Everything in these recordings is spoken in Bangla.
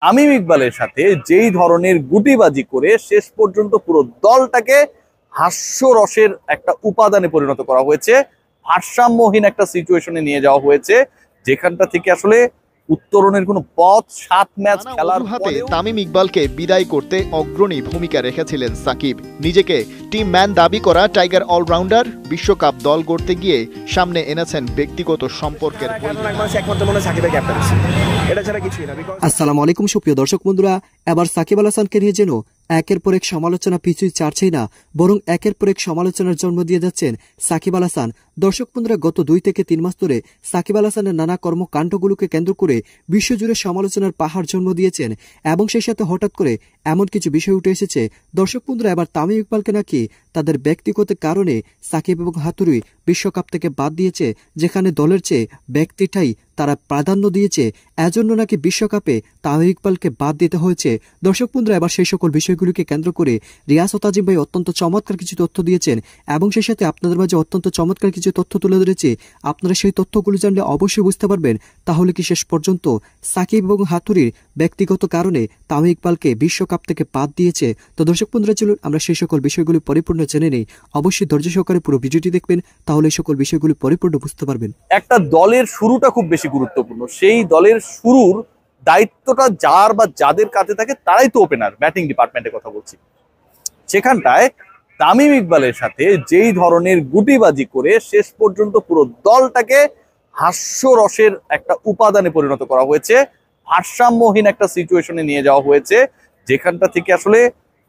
তামিম ইকবালের সাথে যেই ধরনের গুটিবাজি করে শেষ পর্যন্ত পুরো দলটাকে হাস্যরসের একটা উপাদানে পরিণত করা হয়েছে, ভারসাম্যহীন একটা সিচুয়েশনে নিয়ে যাওয়া হয়েছে, যেখানটা থেকে আসলে উত্তরণের কোনো পথ ৭ ম্যাচ খেলার পরে তামিম ইকবালকে বিদায় করতে অগ্রণী ভূমিকা রেখেছিলেন সাকিব। নিজেকে টিম ম্যান দাবি করা টাইগার অলরাউন্ডার বিশ্বকাপ দল গড়তে গিয়ে সামনে এনেছেন ব্যক্তিগত সম্পর্কের। আসসালামু আলাইকুম সুপ্রিয় দর্শক বন্ধুরা, এবার সাকিব আল হাসানকে নিয়ে যেন একের পর এক সমালোচনা পিছুই ছাড়ছেই না, বরং একের পর এক সমালোচনার জন্ম দিয়ে যাচ্ছেন সাকিব আল হাসান। দর্শক বন্ধুরা, গত 2 থেকে 3 মাস ধরে সাকিব আল হাসানের নানা কর্মকাণ্ডগুলোকে কেন্দ্র করে বিশ্বজুড়ে সমালোচনার পাহাড় জন্ম দিয়েছেন এবং সেই সাথে হঠাৎ করে এমন কিছু বিষয় উঠে এসেছে। দর্শক বন্ধুরা, এবার তামিম ইকবালকে নাকি তাদের ব্যক্তিগত কারণে সাকিব এবং হাতুড়ি বিশ্বকাপ থেকে বাদ দিয়েছে, যেখানে দলের চেয়ে ব্যক্তিটাই তারা প্রাধান্য দিয়েছে, এজন্য নাকি বিশ্বকাপে তামিম ইকবালকে বাদ দিতে হয়েছে। দর্শক বন্ধুরা, এবার সেই সকল বিষয়গুলিকে কেন্দ্র করে রিয়াজ ও তাজিম ভাই অত্যন্ত চমৎকার কিছু তথ্য দিয়েছেন এবং সেই সাথে আপনাদের মাঝে অত্যন্ত চমৎকার কিছু তথ্য তুলে ধরেছে। আপনারা সেই তথ্যগুলো জানলে অবশ্যই বুঝতে পারবেন তাহলে কি শেষ পর্যন্ত সাকিব এবং হাতুড়ির ব্যক্তিগত কারণে তামিম ইকবালকে বিশ্বকাপ থেকে বাদ দিয়েছে। তো দর্শক বন্ধুরা, চলুন আমরা সেই সকল বিষয়গুলি পরিপূর্ণ জেনে নেই। অবশ্যই ধৈর্য সহকারে পুরো ভিডিওটি দেখবেন, তাহলে এই সকল বিষয়গুলি পরিপূর্ণ বুঝতে পারবেন। একটা দলের শুরুটা খুব বেশি গুরুত্বপূর্ণ। সেই দলের শুরুর দায়িত্বটা যার বা যাদের কাছে থাকে তারাই তো ওপেনার, ব্যাটিং ডিপার্টমেন্টের কথা বলছি। সেখানটায় তামিম ইকবালের সাথে যেই ধরনের গুটিবাজি করে শেষ পর্যন্ত পুরো দলটাকে হাস্যরসের একটা উপাদানে পরিণত করা হয়েছে, ভারসাম্যহীন একটা সিচুয়েশনে নিয়ে যাওয়া হয়েছে, যেখানটা থেকে আসলে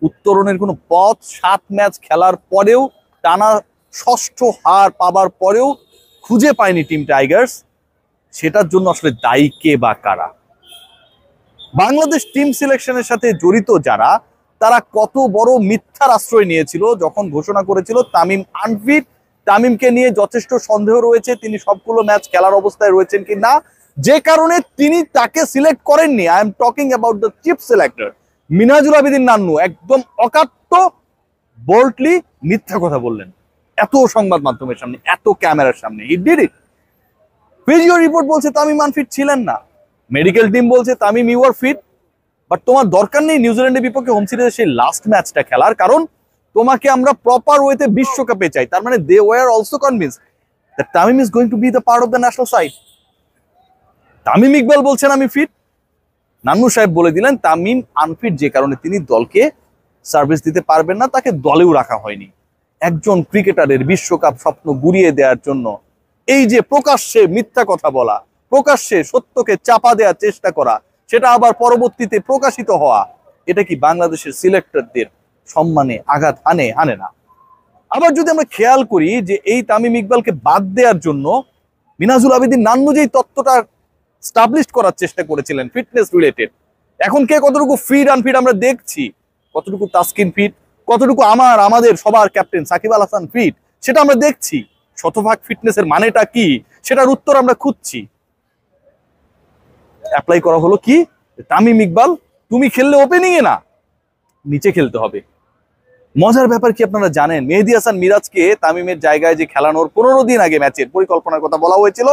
উত্তরণের কোনো পথ ৭ ম্যাচ খেলার পরেও, টানা ৬ষ্ঠ হার পাবার পরেও খুঁজে পায়নি টিম টাইগার্স। সেটার জন্য আসলে দায়ী কে বা কারা? বাংলাদেশ টিম সিলেকশনের সাথে জড়িত যারা, তারা কত বড় মিথ্যার আশ্রয় নিয়েছিল যখন ঘোষণা করেছিল তামিম আনফিট। তামিমকে নিয়ে যথেষ্ট সন্দেহ রয়েছে, তিনি সবগুলো ম্যাচ খেলার অবস্থায় রয়েছেন কি না, যে কারণে তিনি তাকে সিলেক্ট করেননি। I am talking about the chief selector Minhajul Abedin Nannu. একদম অকাট্য বোল্ডলি মিথ্যা কথা বললেন এত সংবাদ মাধ্যমের সামনে, এত ক্যামেরার সামনে। He did it. Physio report বলছে তামিম আনফিট ছিলেন না, মেডিকেল টিম বলছে Tamim you are fit, but তোমার দরকার নেই নিউজিল্যান্ডের বিপক্ষে হোম সিরিজে সেই লাস্ট ম্যাচটা খেলার, কারণ তোমাকে আমরা প্রপার ওয়েতে বিশ্বকাপে চাই। তার মানে they were also convinced that Tamim is going to be the part of the national side. Tamim Iqbal বলছেন আমি ফিট, নান্নু সাহেব বলে দিলেন তামিম আনফিট, যে কারণে তিনি দলকে সার্ভিস দিতে পারবেন না, তাকে দলেও রাখা হয়নি। একজন ক্রিকেটারের বিশ্বকাপ স্বপ্ন গুড়িয়ে দেওয়ার জন্য এই যে প্রকাশ্যে মিথ্যা কথা বলা, প্রকাশ্যে সত্যকে চাপা দেওয়ার চেষ্টা করা, সেটা আবার পরবর্তীতে প্রকাশিত হওয়া, এটা কি বাংলাদেশের সিলেক্টরদের সম্মানে আঘাত আনে না? আবার যদি আমরা খেয়াল করি যে এই তামিম ইকবালকে বাদ দেওয়ার জন্য মিনহাজুল আবেদীন নান্নু যেই তত্ত্বটা স্টাবলিশ করার চেষ্টা করেছিলেন ফিটনেস রিলেটেড, এখন কে কতটুকু ফিট আনফিট আমরা দেখছি, কতটুকু তাসকিন ফিট, কতটুকু আমাদের সবার ক্যাপ্টেন সাকিব আল হাসান ফিট, সেটা আমরা দেখছি। শতভাগ ফিটনেসের মানেটা কি, সেটার উত্তর আমরা খুঁজছি। অ্যাপ্লাই করা হলো কি, তামিম ইকবাল তুমি খেললে ওপেনিং এ না, নিচে খেলতে হবে। মজার ব্যাপার কি আপনারা জানেন, মেহেদী হাসান মিরাজকে তামিমের জায়গায় যে খেলানোর 15 দিন আগে ম্যাচের পরিকল্পনার কথা বলা হয়েছিল,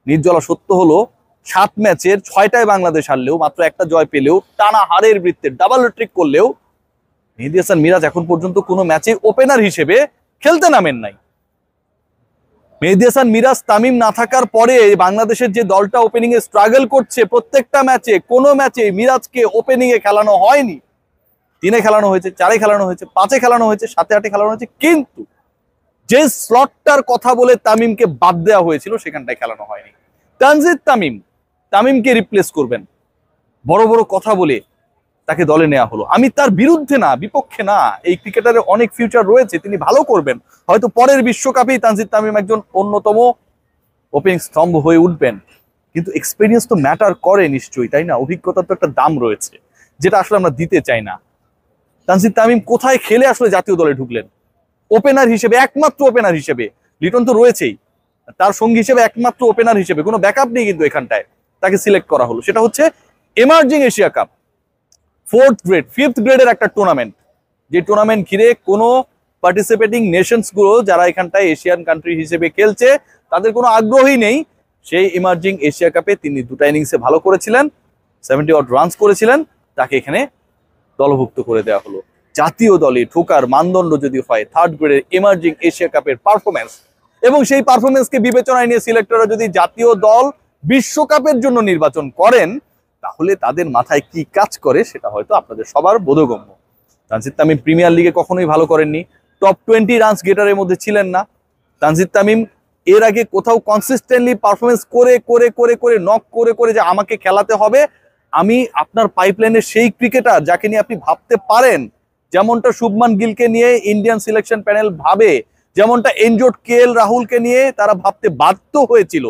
নির্জলা সত্য হলো 7 ম্যাচের 6টায় বাংলাদেশ হারলেও, মাত্র একটা জয় পেলেও, টানা হারের বৃত্তে ডাবল হ্যাট্রিক করলেও মেহেদী হাসান মিরাজ এখন পর্যন্ত কোনো ম্যাচে ওপেনার হিসেবে খেলতে নামেন নাই। মেহেদী হাসান মিরাজ তামিম না থাকার পরে বাংলাদেশের যে দলটা ওপেনিং এ স্ট্রাগল করছে, প্রত্যেকটা ম্যাচে কোনো ম্যাচে মিরাজকে ওপেনিং এ খেলানো হয়নি। 3-এ খেলানো হয়েছে, 4-এ খেলানো হয়েছে, 5-এ খেলানো হয়েছে, 7-এ 8-এ খেলানো হয়েছে, কিন্তু যে স্লটটার কথা বলে তামিমকে বাদ দেওয়া হয়েছিল সেখানটায় খেলানো হয়নি। তানজিদ তামিমকে রিপ্লেস করবেন বড় বড় কথা বলে তাকে দলে নেওয়া হলো। আমি তার বিরুদ্ধে না, বিপক্ষে না, এই ক্রিকেটারের অনেক ফিউচার রয়েছে, তিনি ভালো করবেন, হয়তো পরের বিশ্বকাপেই তানজিদ তামিম একজন অন্যতম ওপেনিং স্তম্ভ হয়ে উঠবেন, কিন্তু এক্সপেরিয়েন্স তো ম্যাটার করে নিশ্চয়ই, তাই না? অভিজ্ঞতার তো একটা দাম রয়েছে, যেটা আসলে আমরা দিতে চাই না। তানজিদ তামিম কোথায় খেলে আসলে জাতীয় দলে ঢুকলেন? ওপেনার হিসেবে, একমাত্র ওপেনার হিসেবে। লিটন তো রয়েছেই, তার সঙ্গী হিসেবে একমাত্র ওপেনার হিসেবে, কোনো ব্যাকআপ নেই, কিন্তু এখানটায় তাকে সিলেক্ট করা হলো। সেটা হচ্ছে emerging Asia cup, 4th grade 5th গ্রেডের একটা টুর্নামেন্ট, যে টুর্নামেন্ট ঘিরে কোনো পার্টিসিপেটিং নেশনস গুলো যারা এখানটায় এশিয়ান কান্ট্রি হিসেবে খেলছে তাদের কোনো আগ্রহই নেই। সেই ইমার্জিং এশিয়া কাপে তিনি 2টা ইনিংসে ভালো করেছিলেন, 70 odd রানস করেছিলেন, তাকে এখানে দলভুক্ত করে দেওয়া হলো। জাতীয় দলে ঢোকার মানদণ্ড যদি হয় থার্ড গ্রেডের এমার্জিং এশিয়া কাপের পারফরমেন্স, এবং সেই পারফরমেন্সকে বিবেচনায় নিয়ে সিলেক্টররা যদি জাতীয় দল বিশ্বকাপের জন্য নির্বাচন করেন, তাহলে তাদের মাথায় কি কাজ করে সেটা হয়তো আপনাদের সবার বোধগম্য। তানজিদ তামিম প্রিমিয়ার লিগে কখনোই ভালো করেননি, টপ 20 রানস গেটারের মধ্যে ছিলেন না। তানজিদ তামিম এর আগে কোথাও কনসিস্টেন্টলি পারফরমেন্স করে করে করে করে নক করে করে যে আমাকে খেলাতে হবে, আমি আপনার পাইপলাইনের সেই ক্রিকেটার যাকে নিয়ে আপনি ভাবতে পারেন, যেমনটা শুভমান গিলকে নিয়ে ইন্ডিয়ান সিলেকশন প্যানেল ভাবে, যেমনটা এনজোড কেএল রাহুলকে নিয়ে তারা ভাবতে বাধ্য হয়েছিল,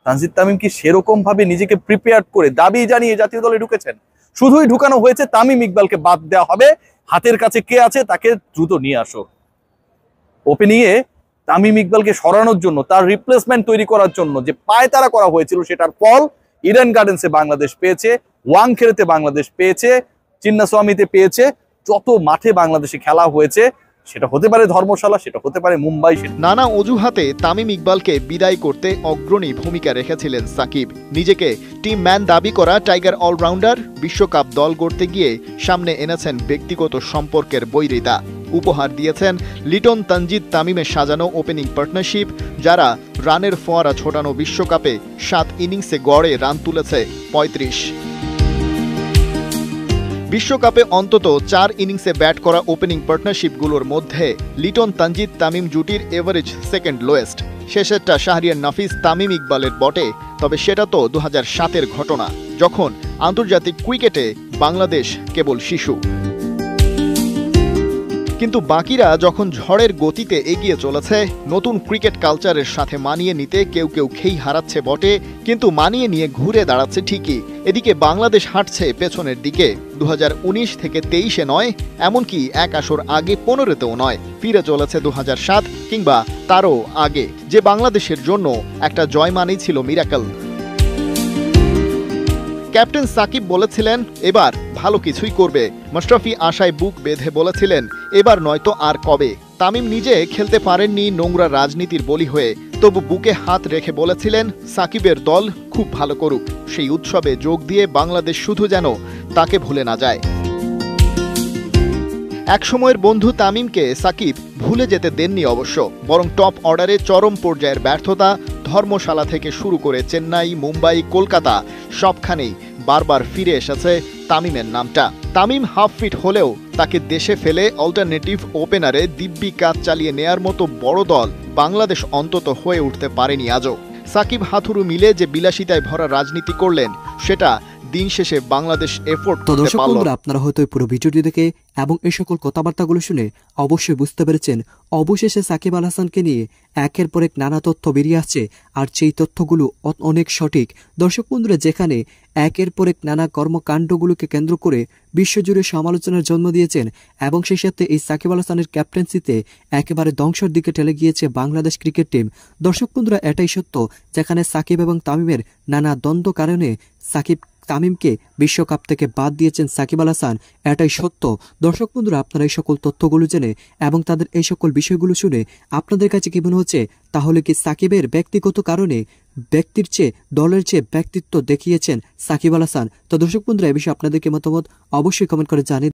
তানজিদ তামিম কি সেরকম ভাবে নিজেকে প্রিপেয়ার করে দাবি জানিয়ে জাতীয় দলে ঢুকেছেন? শুধুই ঢুকানো হয়েছে তামিম ইকবালকে বাদ দেওয়া হবে, হাতের কাছে কে আছে তাকে দ্রুত নিয়ে আসো। ওপেনিংয়ে তামিম ইকবালকে সরানোর জন্য, তার রিপ্লেসমেন্ট তৈরি করার জন্য যে পায়তারা করা হয়েছিল, সেটার ফল ইডেন গার্ডেন্সে বাংলাদেশ পেয়েছে, ওয়াংখেড়েতে বাংলাদেশ পেয়েছে, চিন্নাস্বামীতে পেয়েছে। যত মাঠে বাংলাদেশে খেলা হয়েছে, সেটা হতে পারে ধর্মশালা, সেটা হতে পারে মুম্বাই। নানা অজুহাতে তামিম ইকবালকে বিদায় করতে অগ্রণী ভূমিকা রেখেছিলেন সাকিব। নিজেকে টিম ম্যান দাবি করা টাইগার অলরাউন্ডার বিশ্বকাপ দল গড়তে গিয়ে সামনে এনেছেন ব্যক্তিগত সম্পর্কের বৈরিতা। উপহার দিয়েছেন লিটন তানজিদ তামিমের সাজানো ওপেনিং পার্টনারশিপ, যারা রানের ফোয়ারা ছোটানো বিশ্বকাপে 7 ইনিংসে গড়ে রান তুলেছে 35। বিশ্বকাপে অন্তত 4 ইনিংসে ব্যাট করা ওপেনিং পার্টনারশিপগুলোর মধ্যে লিটন তানজিদ তামিম জুটির এভারেজ সেকেন্ড লোয়েস্ট। শেষেরটা শাহরিয়ার নাফিস তামিম ইকবালের বটে, তবে সেটা তো 2007-এর ঘটনা, যখন আন্তর্জাতিক ক্রিকেটে বাংলাদেশ কেবল শিশু। কিন্তু বাকিরা যখন ঝড়ের গতিতে এগিয়ে চলেছে, নতুন ক্রিকেট কালচারের সাথে মানিয়ে নিতে কেউ কেউ খেই হারাচ্ছে বটে, কিন্তু মানিয়ে নিয়ে ঘুরে দাঁড়াচ্ছে ঠিকই। এদিকে বাংলাদেশ হাঁটছে পেছনের দিকে। 2019 থেকে 23-এ নয়, এমনকি এক আসর আগে 15-তেও নয়, ফিরে চলেছে 2007 কিংবা তারও আগে, যে বাংলাদেশের জন্য একটা জয় মানেই ছিল মিরাকল। ক্যাপ্টেন সাকিব বলেছিলেন এবার ভালো কিছুই করবে। মাশরাফি আশায় বুক বেঁধে বলেছিলেন এবার নয়তো আর কবে। তামিম নিজে খেলতে পারেননি নোংরা রাজনীতির বলি হয়ে, তবু বুকে হাত রেখে বলেছিলেন সাকিবের দল খুব ভালো করুক। সেই উৎসবে যোগ দিয়ে বাংলাদেশ শুধু যেন তাকে ভুলে না যায়। একসময়ের বন্ধু তামিমকে সাকিব ভুলে যেতে দেননি অবশ্য, বরং টপ অর্ডারে চরম পর্যায়ের ব্যর্থতা, ধর্মশালা থেকে শুরু করে চেন্নাই, মুম্বাই, কলকাতা সবখানেই বারবার ফিরে এসেছে তামিমের নামটা। তামিম হাফ ফিট হলেও তাকে দেশে ফেলে অল্টারনেটিভ ওপেনারে দিব্যি কাজ চালিয়ে নেয়ার মতো বড় দল বাংলাদেশ অন্তত হয়ে উঠতে পারেনি আজও। সাকিব হাথুরু মিলে যে বিলাসিতায় ভরা রাজনীতি করলেন, সেটা দিন শেষে বাংলাদেশ এফোর্ট করতে পারল না। আপনারা হয়তো পুরো ভিডিওটি দেখে এবং এই সকল কথাবার্তাগুলো শুনে অবশ্যই বুঝতে পেরেছেন, অবশেষে সাকিব আল হাসানকে নিয়ে একের পর এক নানা তথ্য বেরিয়ে আসছে, আর সেই তথ্যগুলো অনেক সঠিক। দর্শক বন্ধুরা, যেখানে একের পর এক নানা কর্মকাণ্ডগুলোকে কেন্দ্র করে বিশ্বজুড়ে সমালোচনার জন্ম দিয়েছেন, এবং সেই সাথে এই সাকিব আল হাসানের ক্যাপ্টেন্সিতে একেবারে ধ্বংসের দিকে ঠেলে গিয়েছে বাংলাদেশ ক্রিকেট টিম। দর্শক বন্ধুরা, এটাই সত্য, যেখানে সাকিব এবং তামিমের নানা দ্বন্দ্ব কারণে তামিমকে বিশ্বকাপ থেকে বাদ দিয়েছেন সাকিব আল হাসান, এটাই সত্য। দর্শক বন্ধুরা, আপনারা এই সকল তথ্যগুলো জেনে এবং তাদের এই সকল বিষয়গুলো শুনে আপনাদের কাছে কি মনে হচ্ছে? তাহলে কি সাকিবের ব্যক্তিগত কারণে ব্যক্তির চেয়ে দলের চেয়ে ব্যক্তিত্ব দেখিয়েছেন সাকিব আল হাসান? তো দর্শক বন্ধুরা, এই বিষয়ে আপনাদেরকে মতামত অবশ্যই কমেন্ট করে জানিয়ে